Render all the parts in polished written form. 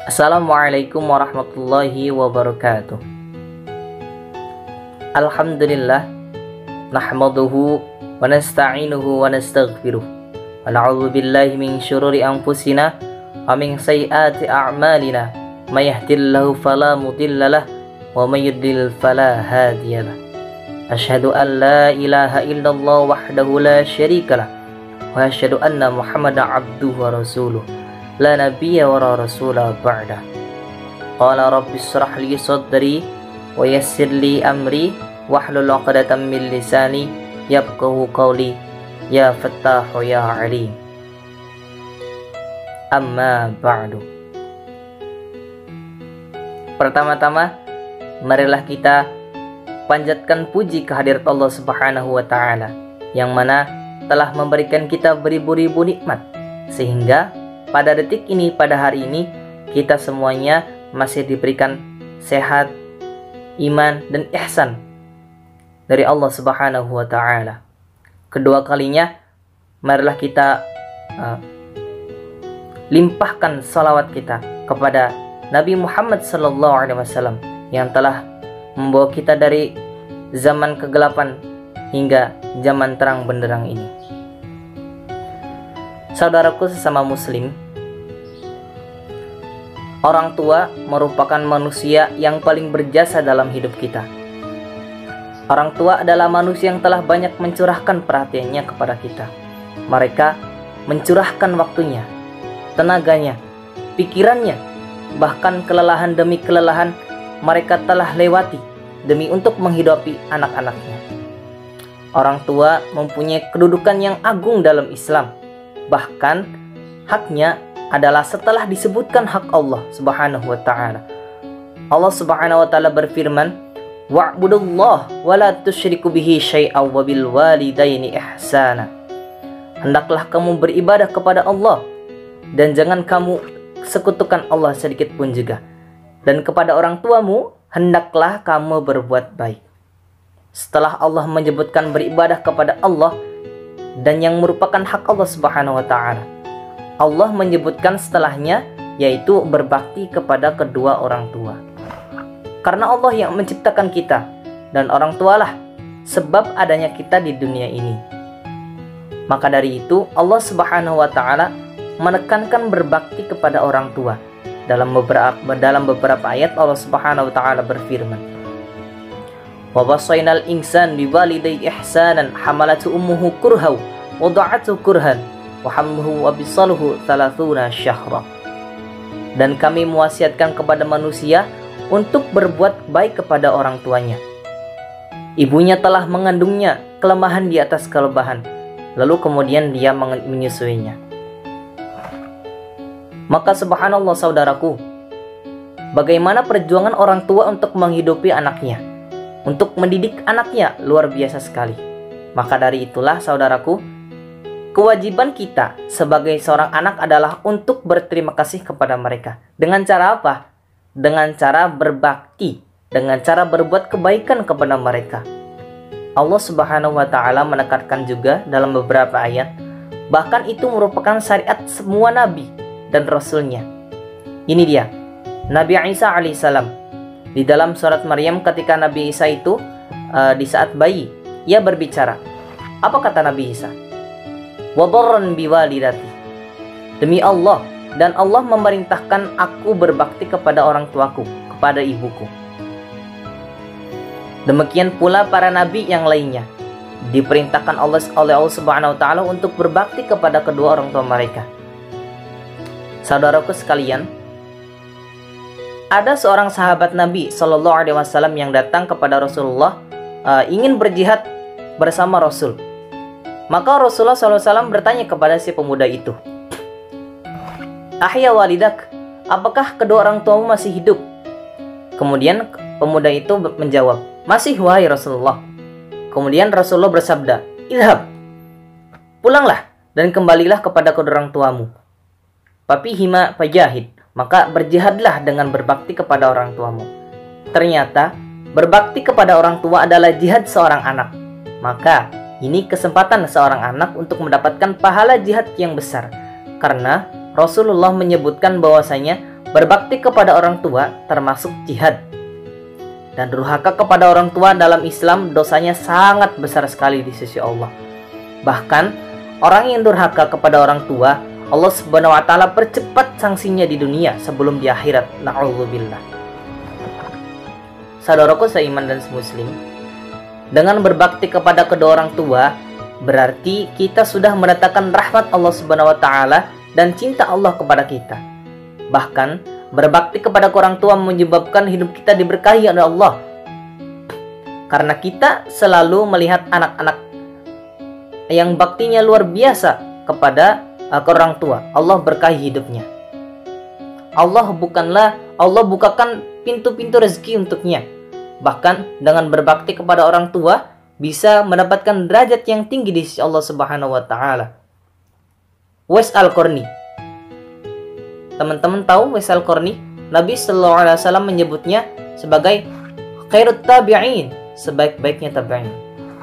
Assalamualaikum warahmatullahi wabarakatuh. Alhamdulillah, nahmaduhu wa nasta'inuhu wa nastaghfiruh wa na'udzu billahi min syururi anfusina wa min sayyiati a'malina may yahdihillahu fala mudhillalah wa may yudlil fala hadiyalah. Asyhadu an la ilaha illallah wahdahu la syarikalah wa asyhadu anna Muhammadan abduhu wa rasuluh la nabiyya wa la rasula ba'da. Qala rabbi shrah li sadri wa yassir li amri wahlul 'uqdatam min lisani yafqahu qawli ya fattahu ya alim. Amma ba'du. Pertama-tama, marilah kita panjatkan puji kehadirat Allah Subhanahu wa taala yang mana telah memberikan kita beribu-ribu nikmat, sehingga pada detik ini, pada hari ini, kita semuanya masih diberikan sehat, iman, dan ihsan dari Allah Subhanahu wa ta'ala. Kedua kalinya, marilah kita limpahkan salawat kita kepada Nabi Muhammad SAW yang telah membawa kita dari zaman kegelapan hingga zaman terang benderang ini. Saudaraku sesama muslim, orang tua merupakan manusia yang paling berjasa dalam hidup kita. Orang tua adalah manusia yang telah banyak mencurahkan perhatiannya kepada kita. Mereka mencurahkan waktunya, tenaganya, pikirannya, bahkan kelelahan demi kelelahan mereka telah lewati demi untuk menghidupi anak-anaknya. Orang tua mempunyai kedudukan yang agung dalam Islam. Bahkan haknya adalah setelah disebutkan hak Allah Subhanahu wa taala. Allah Subhanahu wa taala berfirman, "Wa'budullah wa la tusyriku bihi syai'aw wa bil walidaini ihsana." Hendaklah kamu beribadah kepada Allah dan jangan kamu sekutukan Allah sedikit pun juga. Dan kepada orang tuamu hendaklah kamu berbuat baik. Setelah Allah menyebutkan beribadah kepada Allah dan yang merupakan hak Allah Subhanahu wa taala, Allah menyebutkan setelahnya yaitu berbakti kepada kedua orang tua. Karena Allah yang menciptakan kita dan orang tualah sebab adanya kita di dunia ini. Maka dari itu Allah Subhanahu wa taala menekankan berbakti kepada orang tua. Dalam beberapa ayat Allah Subhanahu wa taala berfirman, "Wa wasainal insan biwalidayhi ihsanan hamalatu ummuhu kurhan wa wada'athu kurhan wa hamluhu wa bisaluhu 30 syahra." Dan kami mewasiatkan kepada manusia untuk berbuat baik kepada orang tuanya. Ibunya telah mengandungnya kelemahan di atas kelemahan, lalu kemudian dia menyusuinya. Maka subhanallah saudaraku, bagaimana perjuangan orang tua untuk menghidupi anaknya, untuk mendidik anaknya luar biasa sekali. Maka dari itulah saudaraku, kewajiban kita sebagai seorang anak adalah untuk berterima kasih kepada mereka. Dengan cara apa? Dengan cara berbakti, dengan cara berbuat kebaikan kepada mereka. Allah Subhanahu wa taala menekankan juga dalam beberapa ayat, bahkan itu merupakan syariat semua nabi dan rasulnya. Ini dia Nabi Isa alaihissalam. Di dalam surat Maryam ketika Nabi Isa itu di saat bayi, ia berbicara. Apa kata Nabi Isa? "Wa barran biwalidati." Demi Allah, dan Allah memerintahkan aku berbakti kepada orang tuaku, kepada ibuku. Demikian pula para nabi yang lainnya diperintahkan oleh Allah Subhanahu wa taala untuk berbakti kepada kedua orang tua mereka. Saudaraku sekalian, ada seorang sahabat Nabi Shallallahu Alaihi Wasallam yang datang kepada Rasulullah ingin berjihad bersama Rasul. Maka Rasulullah SAW bertanya kepada si pemuda itu, "Ahya walidak, apakah kedua orang tuamu masih hidup?" Kemudian pemuda itu menjawab, "Masih wahai Rasulullah." Kemudian Rasulullah bersabda, "Idhab, pulanglah dan kembalilah kepada kedua orang tuamu. Fafihima fajahid, maka berjihadlah dengan berbakti kepada orang tuamu." Ternyata berbakti kepada orang tua adalah jihad seorang anak. Maka ini kesempatan seorang anak untuk mendapatkan pahala jihad yang besar. Karena Rasulullah menyebutkan bahwasanya Berbakti kepada orang tua termasuk jihad. Dan durhaka kepada orang tua dalam Islam dosanya sangat besar sekali di sisi Allah. Bahkan orang yang durhaka kepada orang tua, Allah Subhanahu wa taala percepat sanksinya di dunia sebelum di akhirat. Na'udzubillah. Saudaraku seiman dan semuslim, dengan berbakti kepada kedua orang tua berarti kita sudah mendatangkan rahmat Allah Subhanahu wa taala dan cinta Allah kepada kita. Bahkan berbakti kepada orang tua menyebabkan hidup kita diberkahi oleh Allah. Karena kita selalu melihat anak-anak yang baktinya luar biasa kepada orang tua, Allah berkahi hidupnya. Allah bukakan pintu-pintu rezeki untuknya. Bahkan dengan berbakti kepada orang tua bisa mendapatkan derajat yang tinggi di sisi Allah Subhanahu wa taala. Uwais Al-Qarni. Teman-teman tahu Uwais Al-Qarni? Nabi sallallahu alaihi wasallam menyebutnya sebagai khairut tabi'in, sebaik-baiknya tabi'in.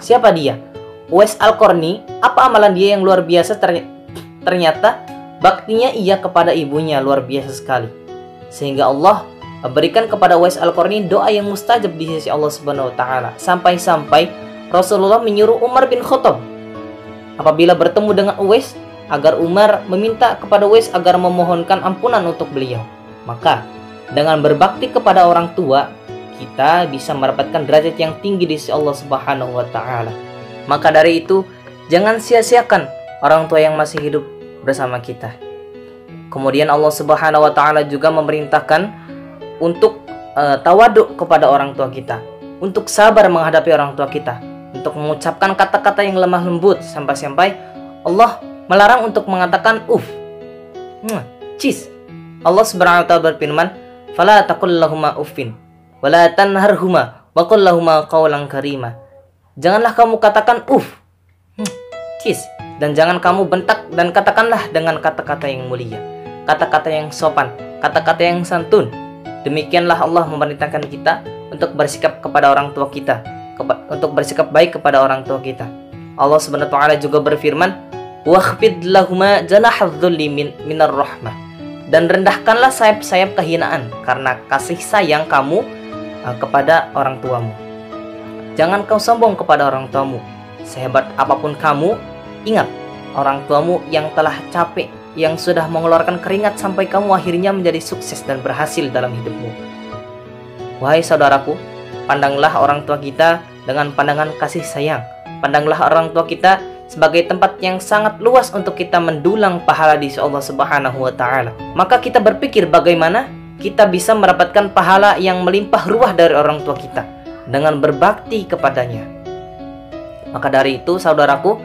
Siapa dia? Uwais Al-Qarni. Apa amalan dia yang luar biasa? Ternyata baktinya ia kepada ibunya luar biasa sekali. Sehingga Allah berikan kepada Uwais Al-Qarni doa yang mustajab di sisi Allah Subhanahu wa taala. Sampai-sampai Rasulullah menyuruh Umar bin Khattab apabila bertemu dengan Uwais agar Umar meminta kepada Uwais agar memohonkan ampunan untuk beliau. Maka dengan berbakti kepada orang tua, kita bisa mendapatkan derajat yang tinggi di sisi Allah Subhanahu wa taala. Maka dari itu, jangan sia-siakan orang tua yang masih hidup bersama kita. Kemudian Allah Subhanahu wa taala juga memerintahkan untuk tawaduk kepada orang tua kita, untuk sabar menghadapi orang tua kita, untuk mengucapkan kata-kata yang lemah lembut, sampai-sampai Allah melarang untuk mengatakan cis. Allah Subhanahu wa taala berfirman, "Fala taqul lahuma uffin wa la tanharhuma wa qul lahuma qawlan karima." Janganlah kamu katakan cis, dan jangan kamu bentak, dan katakanlah dengan kata-kata yang mulia, kata-kata yang sopan, kata-kata yang santun. Demikianlah Allah memerintahkan kita untuk bersikap kepada orang tua kita, untuk bersikap baik kepada orang tua kita. Allah Subhanahu wa taala juga berfirman, "Wakhfid lahuma janahadz-dzulli minar rahmah." Dan rendahkanlah sayap-sayap kehinaan karena kasih sayang kamu kepada orang tuamu. Jangan kau sombong kepada orang tuamu. Sehebat apapun kamu, ingat orang tuamu yang telah capek, yang sudah mengeluarkan keringat sampai kamu akhirnya menjadi sukses dan berhasil dalam hidupmu. Wahai saudaraku, pandanglah orang tua kita dengan pandangan kasih sayang. Pandanglah orang tua kita sebagai tempat yang sangat luas untuk kita mendulang pahala di sisi Allah Subhanahu wa taala. Maka kita berpikir bagaimana kita bisa mendapatkan pahala yang melimpah ruah dari orang tua kita dengan berbakti kepadanya. Maka dari itu saudaraku,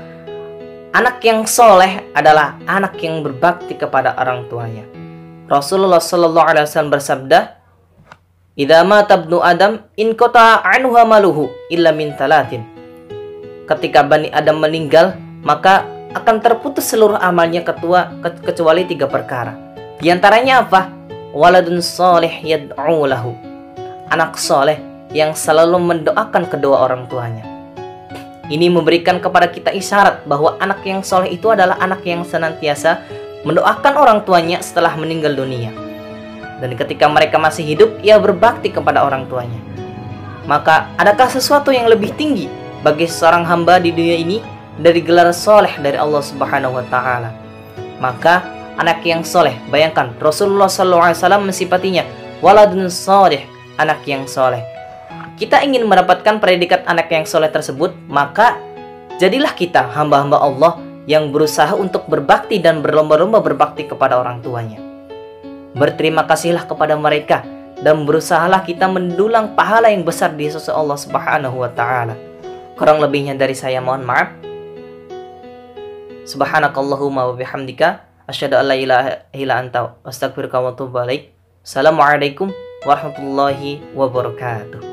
anak yang soleh adalah anak yang berbakti kepada orang tuanya. Rasulullah sallallahu alaihi wasallam bersabda, "Idza mata ibnu Adam in qata anhu maluhu illa min talatin." Ketika Bani Adam meninggal, maka akan terputus seluruh amalnya kecuali 3 perkara. Di antaranya apa? Waladun soleh yad'u lahu. Anak soleh yang selalu mendoakan kedua orang tuanya. Ini memberikan kepada kita isyarat bahwa anak yang soleh itu adalah anak yang senantiasa mendoakan orang tuanya setelah meninggal dunia. Dan ketika mereka masih hidup, ia berbakti kepada orang tuanya. Maka adakah sesuatu yang lebih tinggi bagi seorang hamba di dunia ini dari gelar soleh dari Allah Subhanahu wa taala? Maka anak yang soleh, bayangkan Rasulullah SAW mensifatinya waladun soleh, anak yang soleh. Kita ingin mendapatkan predikat anak yang soleh tersebut, maka jadilah kita hamba-hamba Allah yang berusaha untuk berbakti dan berlomba-lomba berbakti kepada orang tuanya. Berterima kasihlah kepada mereka dan berusahalah kita mendulang pahala yang besar di sisi Allah Subhanahu wa taala. Kurang lebihnya dari saya mohon maaf. Subhanakallahumma wa bihamdika asyhadu an la ilaha illa anta astaghfiruka wa atubu ilaik. Assalamualaikum warahmatullahi wabarakatuh.